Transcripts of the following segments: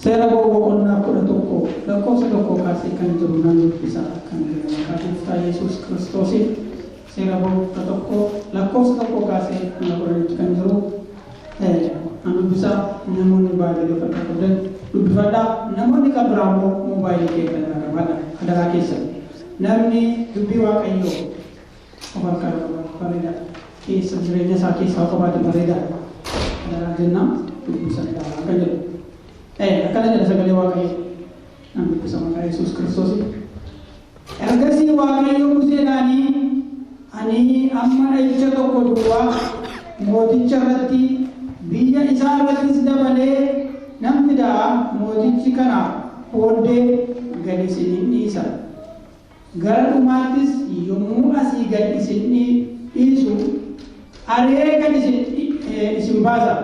Seera boqonnaa 11 lakkoofsa 1 kaasee kan jiru nan dubbisa kan maqaa Gooftaa Yesuus Kiristoosiin. Seera boqonnaa 1 lakkoofsa 1 kaasee kan jiru an dubbisa. Namoonni baay'ee fudhatan dubbifadhaa. Namoonni kan biraa immoo moobaayilii keessa adaraa keessa namni dubbii Waaqayyoo of harkaa bareeda keessa jireenya isaa keessaa qabaate bareeda adaraa jennaan dubbisadhaa akka jedhu. Akkana jedha sagalee Waaqayyoo nan dubbisa maqaa Yesuus Kiristoosiin. Ergasii Waaqayyo Museedhaanii ani amma dha'icha tokko duwwaa mooticha irratti biyya isaa irrattis dabalee nan fidaa. Mootichi kanaaf booddee gad isin dhiisa. Gara dhumaattis yommuu asii gad isin dhiisu aree gad isin baasa.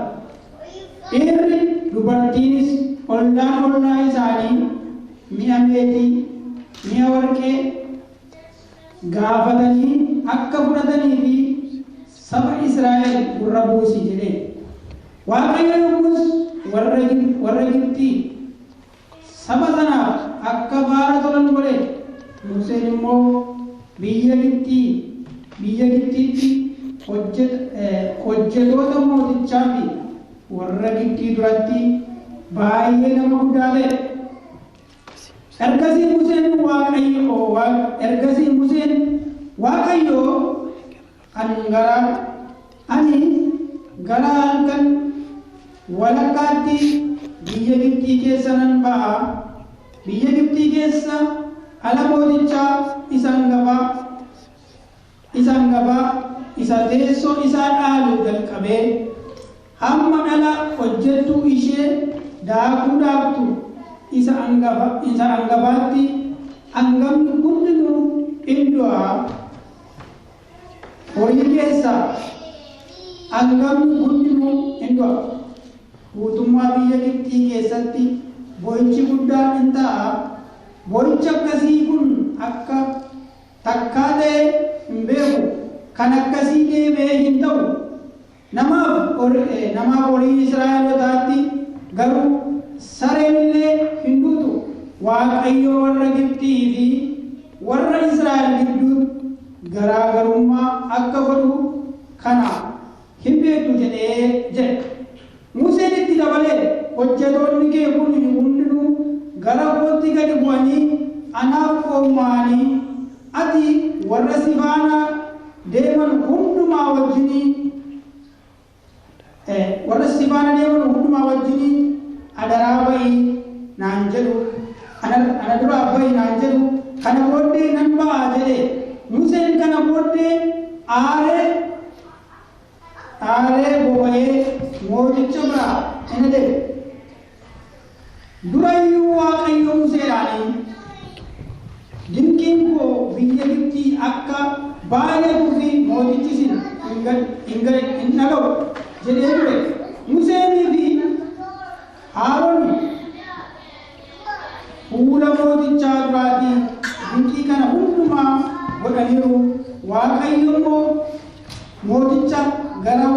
Dhiirri dubartiinis ollaa isaanii mi'a meetii mi'a warqee gaafatanii akka fudhatanii fi saba Israa'el gurra buusi jedhee. Waaqayyo yommus warra Gibxii saba sanaaf akka baara tolan godhe. Museen immoo biyya Gibxiitti hojjetoota mootichaa fi warra Gibxii duratti baay'ee nama guddaa ta'e. Ergasii Museen Waaqayyo ani gara halkan walakkaatti biyya Gibxii keessa nan ba'a. Biyya Gibxii keessa ala mootichaa isaan gabaa isa teessoo isaa dhaalu jalqabee hamma dhala hojjettuu ishee daakuu dhaabtu isa hangafaatti hangamni hundinuu du'a. Horii keessaa hangamni hundinuu du'a. Guutummaa biyya Gibxii keessatti boo'ichi guddaan in ta'a. Boo'ichi akkasii kun akka takkaa ta'e hin beeku. Kan akkasii deebi'ee hin ta'u. Namaaf horii Israa'elootaatti garuu sareen illee hin duutu. Waaqayyo warra Gibxii fi warra Israa'el gidduutti garaagarummaa akka godhu kana hin beektu jedhe. Museen itti dabalee hojjetoonni kee kun hundinuu gara kootti gadi bu'anii anaaf qooma'anii ati warra si faana deeman hundumaa wajjinii adaraa ba'ii naan jedhu. Ana duraa ba'ii naan jedhu. Kana booddee nan ba'aa jedhe. Museen kana booddee aaree boba'ee mooticha biraa in deeme. Durayyuu Waaqayyo Museedhaanii dinqiin koo biyya Gibxii akka baay'atuu fi mootichis hin dhaga'u jedhee ture. Museenii fi Haaroon fuula mootichaa duraatii dinqii kana hundumaa godhaniiru. Waaqayyo immoo mooticha garaa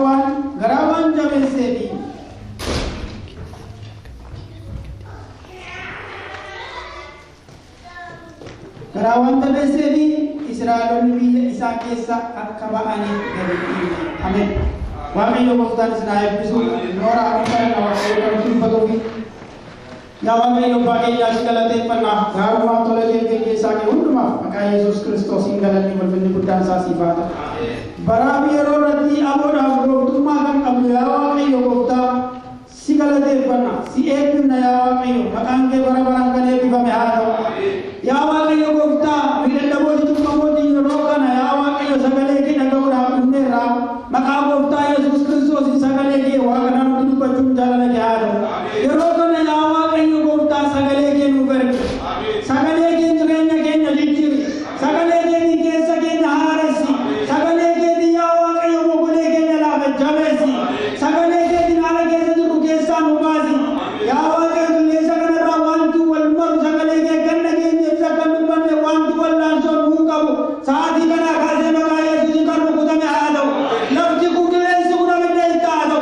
waan jabeesseefi Israa'eloonni biyya isaa keessa akka ba'aniif gadi dhiise. Ameen. Waaqayyo gooftaan isin haa eebbisu. Noora Afrikaa Waaqayyo kan dubbatuufi. Yaa Waaqayyo abbaa keenyaa si galateeffannaa. Gaarummaa tola kee keessaa kee hundumaaf maqaa Yesuus Kiristoosiin galanni ulfinni guddaan isaa siif haa ta'u. Baraa fi yeroo irratti aboodhaaf gooftummaa kan qabdu yaa Waaqayyo gooftaa si galateeffannaa. Si eebbifna yaa Waaqayyo. Maqaan kee bara baraan kan eebbifame haa ta'u. Yaa Waaqayyo gooftaa miidhaginamooti cubbamooti yeroo kana yaa Waaqayyo sagalee kee dhaga'uudhaaf dhufneerra. Maqaa gooftaa Yesuus Kiristoosiin sagalee kee waaqa nutti dubbachuun jaalala kee haa ta'u. Yeroo kana yaa Waaqayyo gooftaa sagalee kee nuuf ergi. Sagalee kee jireenya keenya jijjiiri. Sagalee kee keessa keenya haaressi. Sagalee kee yaa Waaqayyo mogolee keenya laafa jabeessi. Sagalee kee haala keessa jiru keessaa nu baasi. Yaa Waaqayyo qilleensa kanarraa wanti wal maru sagalee kee ganna keenya ibsa kan dubbanne wanti wallaansoo nuu qabu. Sa'aatii kanaa kaasee maqaa Yesuusiin kan rukutame haa ta'u. Lafti kun qilleensi kun abidda itti haa ta'u.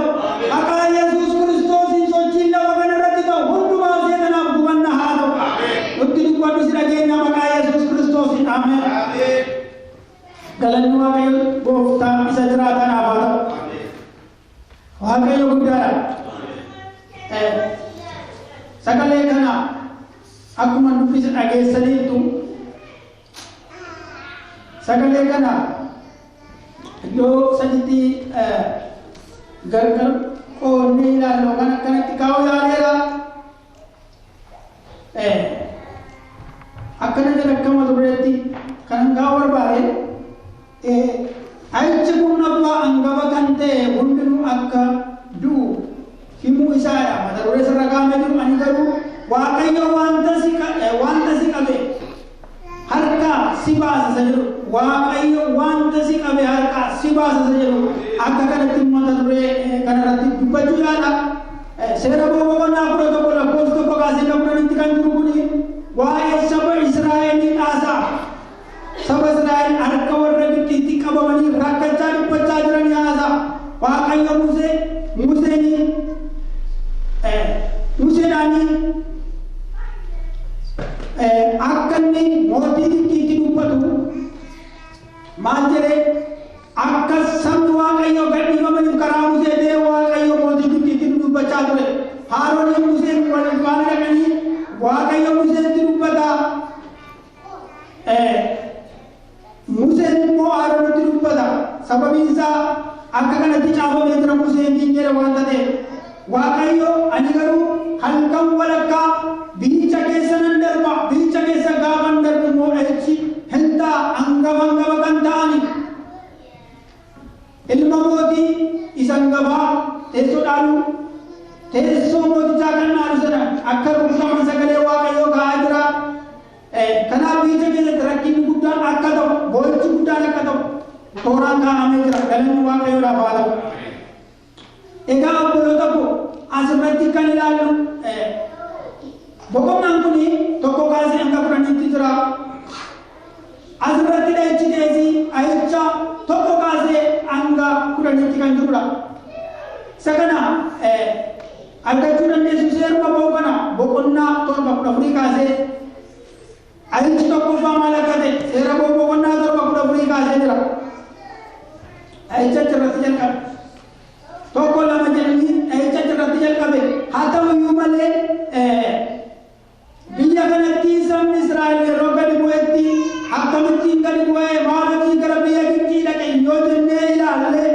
Maqaa Yesuus Kiristoos Galanni Waaqayyo gooftaa isa jiraatan haa ta'u. Waaqayyo guddaadha. Sagalee kana akkuma dubbisa dhageessaniitu sagalee kana iddoo sadiitti gargar qoonnee ilaallu kan akkanatti kaa'uu yaaleera. Akkana jedha akka mata dureetti kan kaa'uu barbaade ayichi kun abbaa hangafa kan ta'e hundinuu akka du'u himuu isaadha. Mata duree irra kaa'amee jiru ani garuu Waaqayyo wanta si qabe harkaa si baasa isa jedhu Waaqayyo wanta si qabe harkaa si baasa isa jedhu akka kanatti mata duree kanarratti dubbachuu yaala. Seera boqonnaa 11 lakkoofsa 1 kaasee 10 kan jiru kuni waa'ee saba Israa'elii dhaasaa. Saba Israa'el harka warra Gibxiitti qabamanii rakkachaa dhiphachaa jiran yaasa. Waaqayyo Museedhaanii akka inni mootii Gibxiitti dubbatu maal jedhee akka sabni Waaqayyo gadhiifamaniif karaa Musee ta'ee Waaqayyo mootii Gibxiitti dubbachaa ture. Haaroon Museen waliin faana dhaqanii Waaqayyo Museetti dubbata. Museen immoo Haaroonitti dubbata. Sababiin isaa akka kanatti caafamee jira Museentiin jedha wanta ta'e. Waaqayyo ani garuu halkan walakkaa biyyicha keessa nan darba. Biyyicha keessa gaafa nan darbu immoo dhahichi hintaa hangafa kan ta'ani. Ilma mootii isa hangafaa teessoo mootichaa kan dhaalu sana akka rukutaman sagalee Waaqayyoo kaa'aa jira. Kanaaf biyyicha keessatti rakkinni guddaan akka ta'u boo'ichi guddaan akka ta'u tooraan kaa'amee jira. Galanni Waaqayyoodhaaf haa ta'u. Egaa obboloota koo asirratti kan ilaallu boqonnaan kun tokko kaasee hanga 10tti jira. Asirratti dhahichi deesii ayicha tokko kaasee hanga 10tti kan jirudha. Isa kana argachuu dandeessu seeruma ba'u kana boqonnaa 7 kaasee ayichi tokkoffaa maal akka ta'e seera ba'u boqonnaa 7 kaasee jira. Ayicha irratti jalqabe. Tokko lama jedhanii ayicha irratti jalqabe. Haa ta'u iyyuu malee biyya kanatti sabni Israa'el yeroo gadi bu'etti akkamittiin gadi bu'ee maaliif gara biyya Gibxii dhaqe yoo jennee ilaalle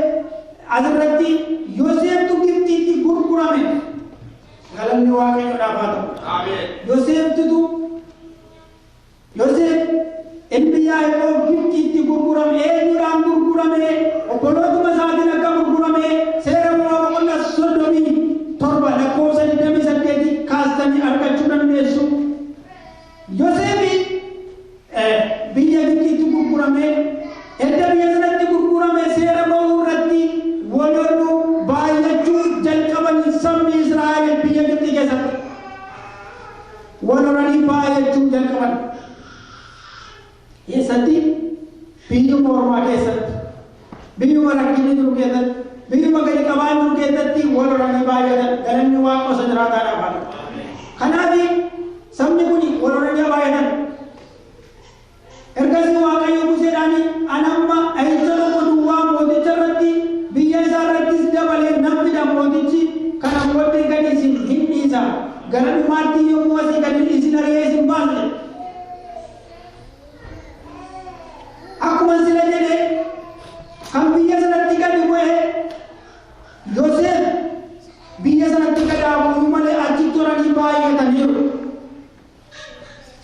asirratti Yooseftu Gibxiitti gurgurame. Galanni Waaqayyoodhaaf haa ta'u. Yoosef ilmi Yaaqoob Gibxiitti gurgurame. Eenyudhaan gurgurame? Obbolootuma isaatiin akka gurgurame seera boqonnaa 37 lakkoofsa 28 kaastanii argachuu dandeessu. Yoosef biyya Gibxiitti gurgurame. Edda biyya sanatti gurgurame seera ba'uu irratti waloluu baay'achuu jalqaban sabni Israa'el biyya Gibxii keessatti walolanii baay'achuu jalqaban. Eessatti? Biyyuma ormaa keessatti, biyyuma rakkinni jiru keessatti, biyyuma gadi qabaan jiru keessatti walolanii baay'atan. Galanni Waaqa isa jiraataadhaaf haa ta'u. Kanaaf sabni kun walolanii baay'atan. Ergasii Waaqayyo Museedhaan anamma ayicha tokko duwwaa mooticha irratti biyya isaa irrattis dabalee namnidha mootichi kana booddee gadi isin hin dhiisa. Gara dhumaatti yommuu asii gadi isin ari'ee isin baasne. Akkuma sila jedhe kan biyya sanatti gadi bu'e Yoosef biyya sanatti gadi bu'u malee achi turanii baay'ataniiru.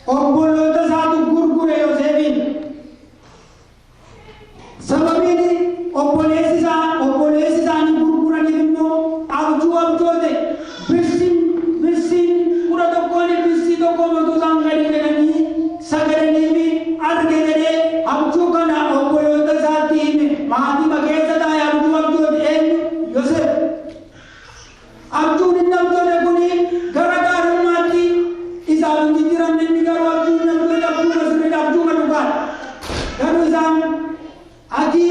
Obboloota isaatu gurgure Yoosefin. Sababiin obboleessi isaanii gurguraniif immoo abjoote birsiin 11 birsii tokko matuu isaan gadi jedhanii sagadaniifi arge jedhee abjuu kana obboloota isaatti hime. Maatii keessa taa'ee abjoote eenyu? Yoosef. Abjuun inni abjoote kuni gara gaarummaatti isaaf hin jijjiiramne. Inni garuu abjuun abjuu dhugaadha. Garuu isaan ati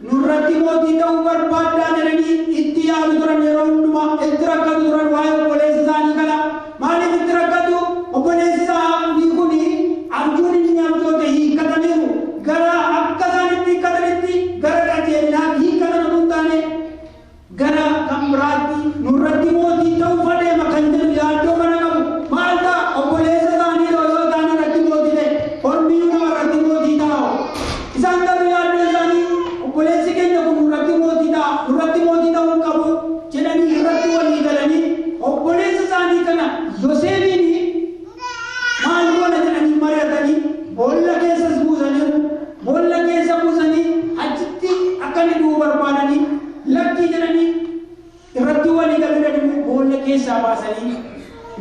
nurratti mootii ta'uu barbaaddaa jedhanii itti yaadu turan. Yeroo hundumaa itti rakkatu turan waa'ee obboleessa isaanii kana. Maaliif itti rakkatu? Obboleessi isaanii kuni abjuun inni abjoote hiikkataniiru. Gara akka isaan itti keessaa baasanii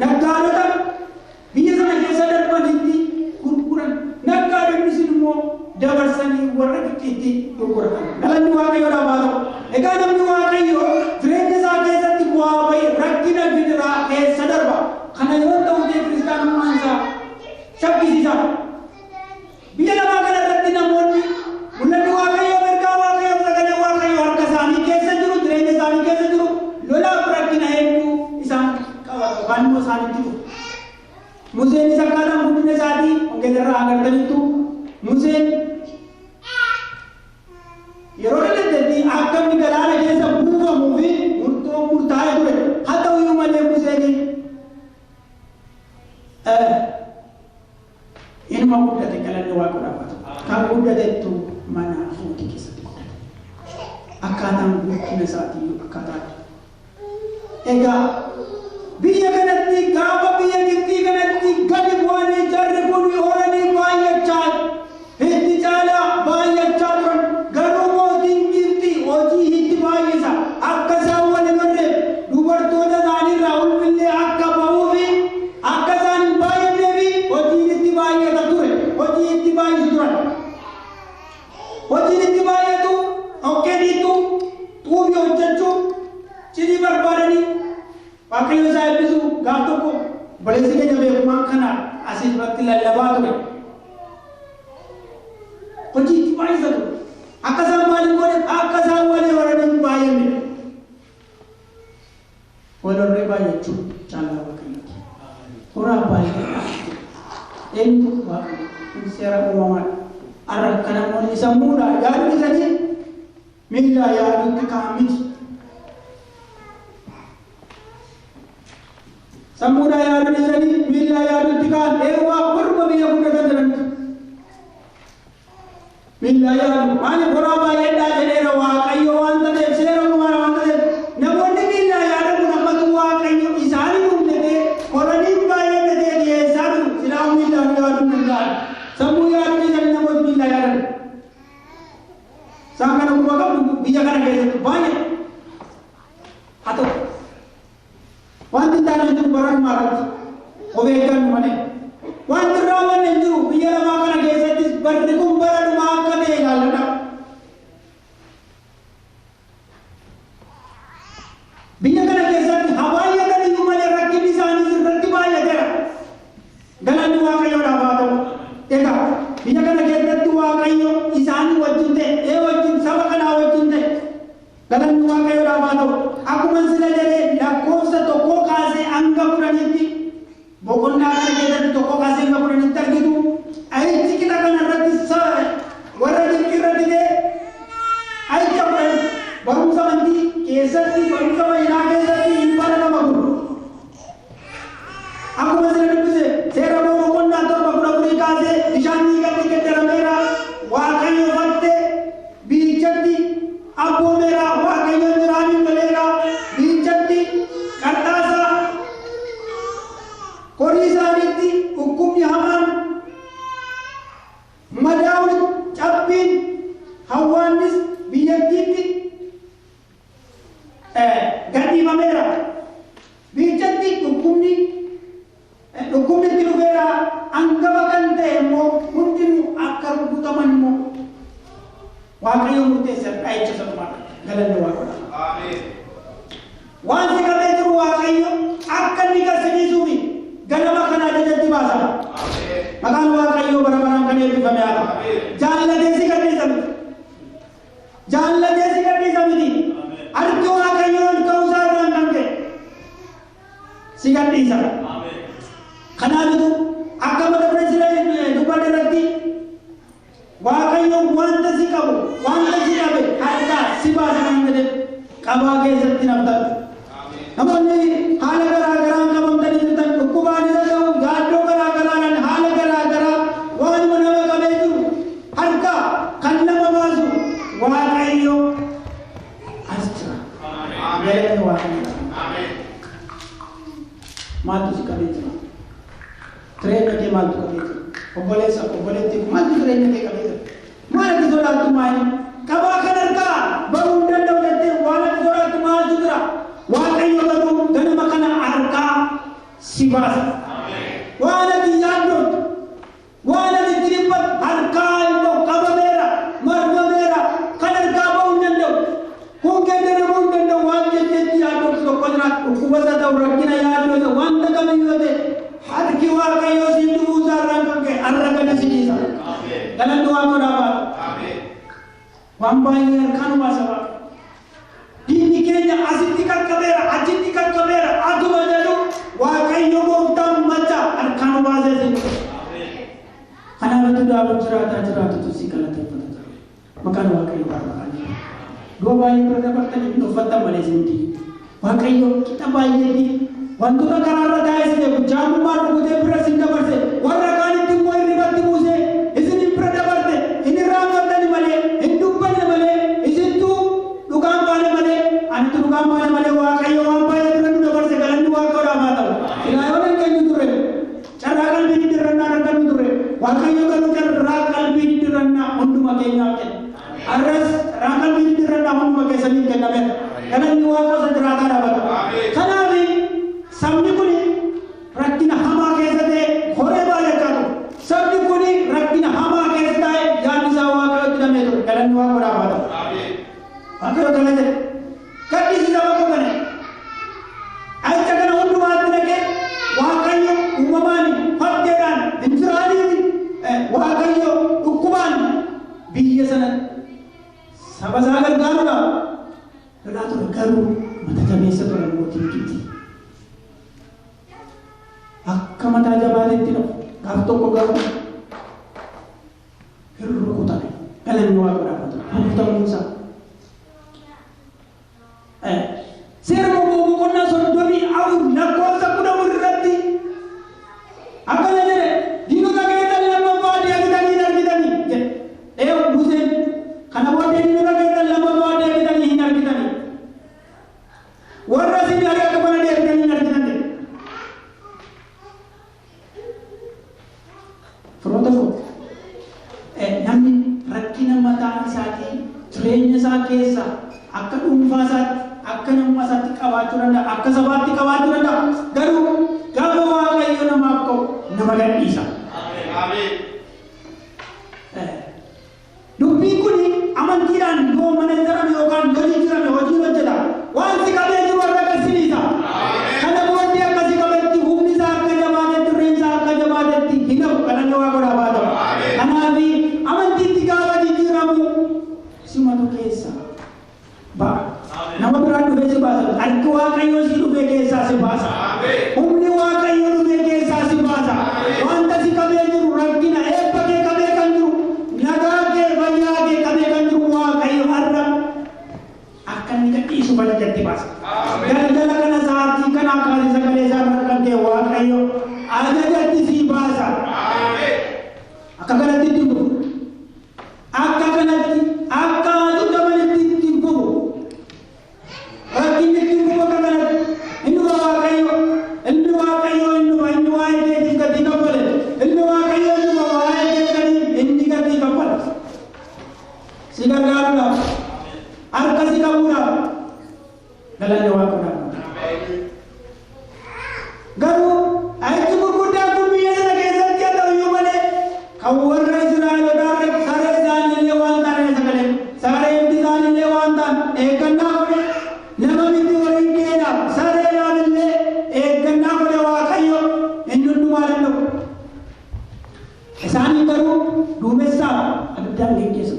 naggaadota biyya sana keessa darbanitti gurguran. Naggaadonni sun immoo dabarsanii warra xixiqqeetti gurguratan. Galanni Waaqayyoodhaaf haa ta'u. Egaa namni Waaqayyoo jireenya isaa keessatti bu'aa bahee rakkina gidiraa keessa darba. Kana yoo ta'u ta'e kiristaanummaan isaa shabbisiisa. Biyya lafaa kana irratti namoonni mul'anni Waaqayyoo ergaa Waaqayyoo sagalee Waaqayyoo harka isaanii keessa jiru, jireenya isaanii keessa jiru, lolaaf rakkina hedduu isaan qabatu yookaan immoo isaanitti jiru. Museenis akkaataan guddina isaatii wangeelarraa agartaniittu Museen yeroo dadhabbii akka inni galaana keessa buufamuu fi murtoo murtaa'ee ture. Haa ta'u iyyuu malee Museen ilma guddate. Galanni Waaqayyoodhaaf haa ta'u. Kan guddatettu mana afuutii keessatti guddate. Akkaataan guddina isaatii akkaataa. Egaa biyya kanatti gaafa biyya Gibxii kanatti gadi bu'anii jarri kun horanii baay'achaa itti caalaa baay'achaa turan. Garuu mootiin Gibxii hojii itti baay'isa. Akka isaan wal barreef dubartoota isaaniirraa ulfillee akka ba'uu fi akka isaan hin baay'annee fi hojiin itti baay'ata ture. Hojii itti baay'isu turan. Hojiin itti baay'atu hokkeeniitu xuubii hojjechuu cidii barbaadanii Waaqayyo isaa eebbisu gaaf tokko obboleessi keenya beekumaan kana asii duratti lallabaa ture. Hojii itti baay'isa ture. Akka isaan maaliin godhe akka isaan walii horanii baay'anne. Walorree baay'achuu caalaa Waaqayyooti. Horaa baay'ee eenyu Waaqayyo kun seera uumamaadha. Har'a akka namoonni sammuudhaan yaadnisanii miillaa yaaduutti ka'an miti. Sammuudhaan yaadnisanii miillaa yaaduutti ka'an eewwaa kurba biyya guddatan jirantu. Miillaa yaadu maaliif horaa baay'eedhaa jedheera Waaqayyo waan ta'eef seera uumamaa waan ta'eef namoonni miillaa yaadamuun ammatu Waaqayyo isaanii hundee horanii baay'ee dhiyeessaa jiru. Silaa miillaan yaaduu danda'an. Sammuu yaadnisanii namoonni miillaa yaadan. Isaan kana quba qabdu biyya kana keessatti baay'ee. Haa ta'u. Wanti taanaan jiru baraan maalatti of eeggannu malee. Wanti raawwanne jiru biyya lafaa kana keessattis barri kun bara dhumaa akka ta'e ilaalladha. Biyya kana keessatti habaay'atan iyyuu malee rakkinni isaanii sirratti baay'ateera. Galanni Waaqayyoodhaaf haa ta'u. Egaa biyya kana keessatti Waaqayyo isaanii wajjin ta'e wajjin saba kanaa wajjin ta'e. Galanni Waaqayyoodhaaf haa ta'u. Akkuma sila jedhee lakkoofsa tokkoo kaasee hanga kudhaniitti boqonnaa kana keessatti tokkoo kaasee hanga kudhaniitti argitu. Ayichi qixa kanarratti warra dirqirratti ta'e ayicha kudhan barumsa amantii keessatti barumsa fayyinaa keessatti hin baratama kun. Akkuma sila dubbise seera boqonnaa torba kudha kurii kaasee bishaan dhiigatti geddarameera. Waaqayyo fatte biichatti abboomeera. Waaqayyo jiraaniin galeera. Biichatti qarxaasa horii isaaniitti dhukkubni hamaan madaa'uun cabbiin hawwaannis biyyattiitti gadhiifameera. Biichatti dhukkubni itti dhufeera. Hangafa kan ta'e immoo hundinuu akka rukutaman immoo Waaqayyo murteessa dha'icha sanumaa. Galanni Waaqayyoodhaaf. Waan si qabee jiru Waaqayyo akka inni garsiisuufi ganama kana ajajatti baasa. Maqaan Waaqayyo bara baraan kan eebbifame haa ta'u. Jaallatee si gadhiisa miti. Jaallatee si gadhiisa miti. Harki Waaqayyoon ka'uusaa irraan kan ka'e si gadhiisa. Kanaafitu akka mata duree siree dubbadde irratti Waaqayyo wanta si qabu wanta si qabe harkaa si baasa kan jedhe qabaa keessatti naftan. Namoonni haala garaa garaan qabamtanii jirtan dhukkubaan isa ta'u yaaddoo garaa garaan haala garaa garaa waanuma nama qabee jiru harka kan nama baasu Waaqayyo as jira. Galanni Waaqayyo. Maaltu si qabee jira? Jireenya kee maaltu qabee jira? Obboleessa obboleettiif maaltu jireenya kee qabee jira? Maal ati sodaattu maali? Qabaa kan harkaa baruu hin danda'u jettee waan ati sodaattu maaltu jira? Waaqayyo garuu ganama kana sibasa. Wana diyadon, wana ditiripat harkai mo kabamera, marmamera, kanergaba undendo, kungkendera undendo wanje diyadon so kodrat ukubasa da urakina yadon so wanda kami yote harki waka yosi duza rangke arragana sinisa. Dalam doa mo dapat. Wambai arkan wasaba. Dini kenya asitikat kabera, ajitikat kabera, adu bajalu wakai yogo utam maca arkan wazasin. Karena itu doa cerita itu sikala terpatah. Maka wakai warman. Dua bayi berdapatan itu fata Malaysia. Wakai yo kita bayi di wantura karara guys de jamu mar bude prasinda barse warra kani timmo ribatti muse isini prada barse ini ramata ni male hindu panne male isintu dugam bale male antu dugam bale male wakai yo ampai itu barse galandu wakai ramata ina yonen kenyu ture caragal bini diranna kan ture wakai yo kan caragal bini diranna ondu makenya arras ragal bini diranna ondu makenya sanin kenabe galandu wakai sadrata dapat kanabi sabni kuni rakina hama kesate khore bale kato sabni kuni rakina hama kesate yani sawa ka tidame to kalan wa kora bada akaro kalade kadi sidawa ko bane ay tagana hundu watne ke wa kayo umamani fadderan intrali wa kayo ukuban biyasana sabasagal garuna dalato garu mata jamesa to moti kiti akka mata jabaaletti no gaaf tokko garu hirru kutame galan wa barabata hamta musa sermo bobo konna son domi awu nakko sakuda murratti akala jere dino kage dalle no baade agidani nargidani musen kana boode dino kage dalle no baade agidani nargidani warra sini aga kabana de agidani nargidani Frontafo namni rakkina mataa isaati jireenya isaa keessa akka dhuunfaa isaatti akka nama isaatti qabaachuu danda'a akka sabaatti qabaachuu danda'a garuu gaafa waaqayyo namaaf ka'u nama gadhiisa. Dubbiin kun amantiidhaan yoo mana jirame yookaan hojii jirame hojii hojjeta waan si qabee jiru warra agarsiisa. Kana booddee akkasii qabeetti humni isaa akka jabaatetti dureen isaa akka jabaatetti hin hafu kadhannoo waa godhaa baata. Kanaafi amantiitti gaafa jijjiiramu simatu keessa ba'a. Nama biraan dhufee si baasa. Harki waaqayyoo si dhufee keessaa si baasa. Humni waaqayyoo dhufee keessaa si baasa. Wanta si qabee jiru rakkina eebba kee qabee kan jiru nagaa kee fayyaa kee qabee kan jiru waaqayyo har'a akka inni gadhiisu balajatti baasa. Galgala kana sa'aatii kana akkaati sagalee isaa irra kan ta'e waaqayyo ajajatti si baasa. Akka kanatti itti dhufu. Akka kanatti akka aduudha manitti itti dhufu. Rakkinni itti dhufu akka kanatti inni waaqayyo inni waa'ee keetiif gatii kaffale inni waaqayyo inni waa'ee keetiif inni gatii kaffale. Si gargaaruudhaaf harka si qabuudhaaf galanni waaqadhaaf. Garuu ayitti gurguddaa kun biyya sana keessatti haa ta'u iyyuu malee kan warra Israa'elootaa saree isaaniillee waan ta'an sagalee saree isaaniillee waan ta'an eeggannaa godhe nama miti horii keedhaaf sareedhaafillee eeggannaa godhe waaqayyo inni hundumaa danda'u. Isaanii garuu duumessaaf abiddaan geggeessu.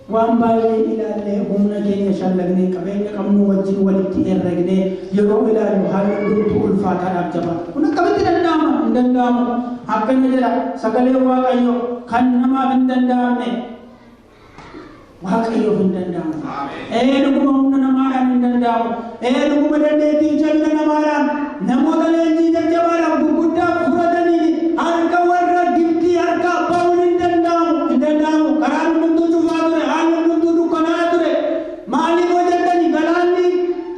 Waan baay'ee ilaallee humna keenya shallagnee qabeenya qabnu wajjin walitti herregnee yeroo ilaallu haala hundumtuu ulfaataadhaaf jabaata. Kun akkamitti danda'ama? Hin danda'amu. Akkana jedha sagalee waaqayyo kan namaaf hin danda'amne waaqayyoof hin danda'amu. Dhuguma humna namaadhaan hin danda'amu. Dhuguma dandeettii jabina namaadhaan namoota leenjii jajjabaadhaan gurguddaa fudhatanii harka warra Gibxii harka ba'uun hin danda'amu. Hin danda'amu. Karaa hundumtuu cufaa ture. Maaliif hojjetanii galaanni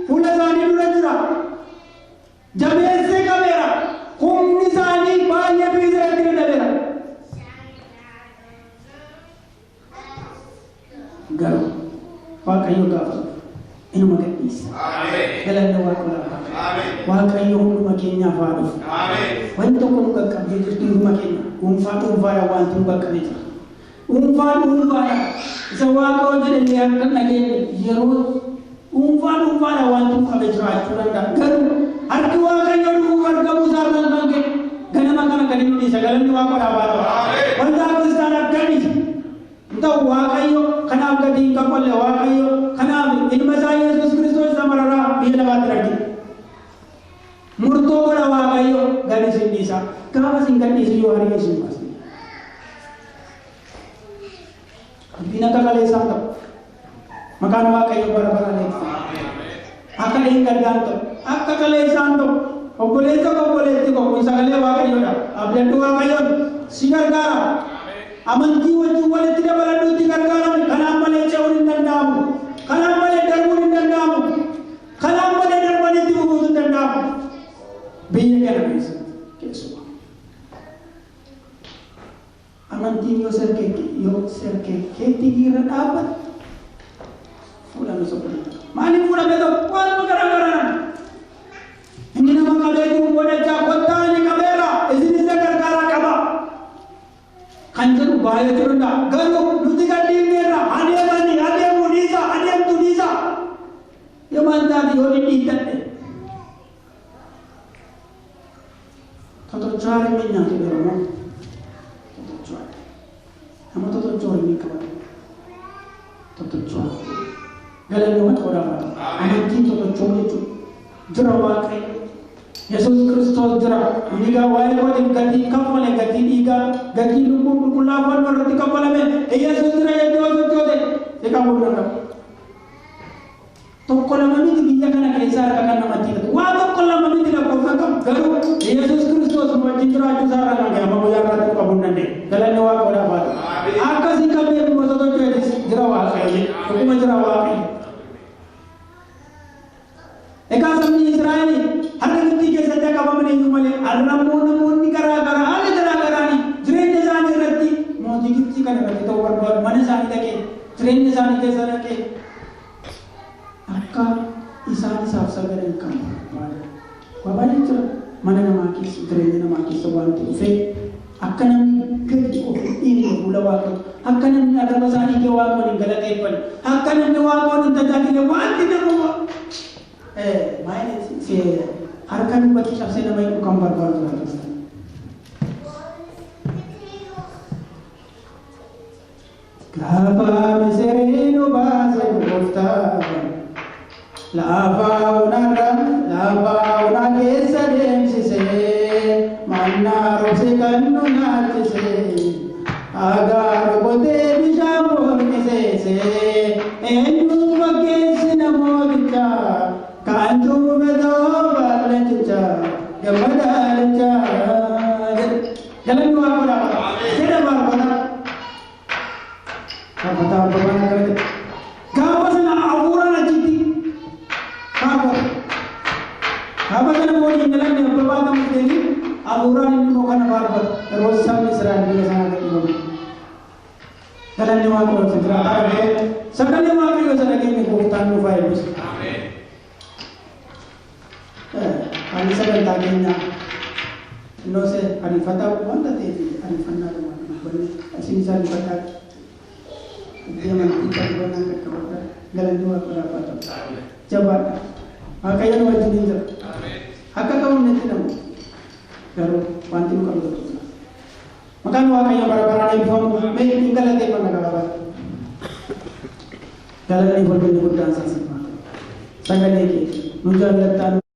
fuula isaanii dura jira. Jabeessee qabeera. Humni isaanii baay'ee biiziratti dadhabeera. Garuu waaqayyo gaafa inuma gadhiisa. Galanni waaqolaa. Waaqayyo hunduma keenyaaf haa dhufu. Wanti tokko nu qaqqabee jirtu hunduma keenya dhuunfaadhaan wanti nu qaqqabee jira. Dhuunfaadhaan isa waaqoo jedhanii akka dhageenye yeroo dhuunfaadhaan wanti nu qabee jiraachuu danda'a. Garuu harki waaqayyo dhufuuf argamuu isaa kan kee ganama kana kan inni dhiisa. Galanni waaqolaa haa ta'u. Wanta Kiristaana akkamiiti? Ta'u waaqayyo kanaaf gadi hin kaffalle waaqayyo kanaaf ilma isaa Yesuus Kiristoos isa mararaa biyya lafaatti argina. Murtoo godha waaqayyo gadi isin dhiisa. Gaafa isin gadhiisu yoo harka isin baasne. Dubbiin akka kaleessaan ta'u. Maqaan waaqayyo bara baraan eebbifama. Akka dheengaddaan ta'u. Akka kaleessaan ta'u. Obboleessa obboleetti kun sagalee waaqayyoodha. Abdaddu waaqayyoon si gargaara. Amantii wajjin walitti dabaladhuutti gargaarame kanaan malee ce'uun hin danda'amu. Kanaan malee darbuun hin danda'amu. Kanaan malee darbanitti bubuutu hin danda'amu. Biyya kana keessumaa. Amantiin yoo serkeetti irra dhaabbate fuudhame soqolee. Maaliif fuudhame tokko waan garaagaraan? Inni nama qabee jiru godhachaa kottaa inni qabeera isin isa gargaaraa qaba. Kan jedhu baay'ee jirudha. Garuu nuti gadhiifneerra adeemuu dhiisa adeemtu dhiisa. Yomaan taate yoo dhidhiittadhe. Totochuwaa hin nyaatu yeroo totochuwaa. Nama totochuwaa hin qabatu. Totochuwaa. Galanni waan qoraafata. Amantiin totochuwaa jechuudha. Jira waaqayyo. Yesuus Kiristoos jira. Dhiigaa waa'ee waliin gatii kaffale gatii dhiigaa gatii lubbuu qulqullaa'aan irratti kaffalame. Yesuus jira iddoo sochoote. Eegamuu danda'a. Tokko lama miti biyya kana keessaa harka kan namatti hidhatu. Waa tokko lama miti lakkoofsa qabu. Garuu Yesuus Kiristoos wajjin jiraachuu isaa irraa kan ga'ama guyyaa irratti qabuu hin dandeenye. Galanni waaqa olaafaa ta'e. Akkasii qabee gosa sochootis jira waaqayyo. Dhuguma jira waaqayyo. Egaa sabni Israa'el harka Gibxii keessatti qabamanii jiru malee namoonni garaagaraa haala garaagaraanii jireenya isaanii irratti mootii Gibxii kana irratti ta'uu barbaadu mana isaanii dhaqee jireenya isaanii keessa dhaqee akka isaan isaaf sagadan kan barbaadu jira mana namaa keessa jireenya namaa keessa wanti dhufee akka namni gadi of dhiirri fuula waaqayyo akka namni arraba isaanii kee waaqoon hin galateeffanne akka namni waaqoon hin tajaajile wanti nama si harkan bagi cabsee nama hin bukan barbaadu jira. Gaafa miseerinu baase gooftaa laafaa una keessa deemsisee mannaa roobse kan nu nyaachisee agaa rukutee bishaan boonqiseesee eenyuun fakkeessi namootichaa kan tuumetoo baallechaa gammadaalechaa galanni waaqodhaa jedha baarbataa baarbataa baarbataa qabate gaafa sana hafuuraan achitti gaafa sana boodiin galanni abbabaata murteefi hafuuraan inni immoo kana baarbata yeroo sabni Israa'el biyya sana gadhiifame galanni waaqodhaa jiraata sagalee waaqayyoo sana keenya gooftaan nuuf haa eebbisu. Ani sagantaa keenya innoo se ariifataa wanta ta'eef ariifannaa dhumaadha. Isin isa ariifataa deeman dhiibbaa dhibannaan qaqqabata galanni waaqodhaa haa ta'u. Jabaadha. Waaqayyoon wajjin hin jira. Akka ta'uun netti namu garuu wanti nu qabu tokko. Maqaan waaqayyo bara baraan eebbifamu mee hin galateeffanna gabaabaa. Galanni ulfinni guddaan saasifama. Sagalee kee nu jaallattaa nu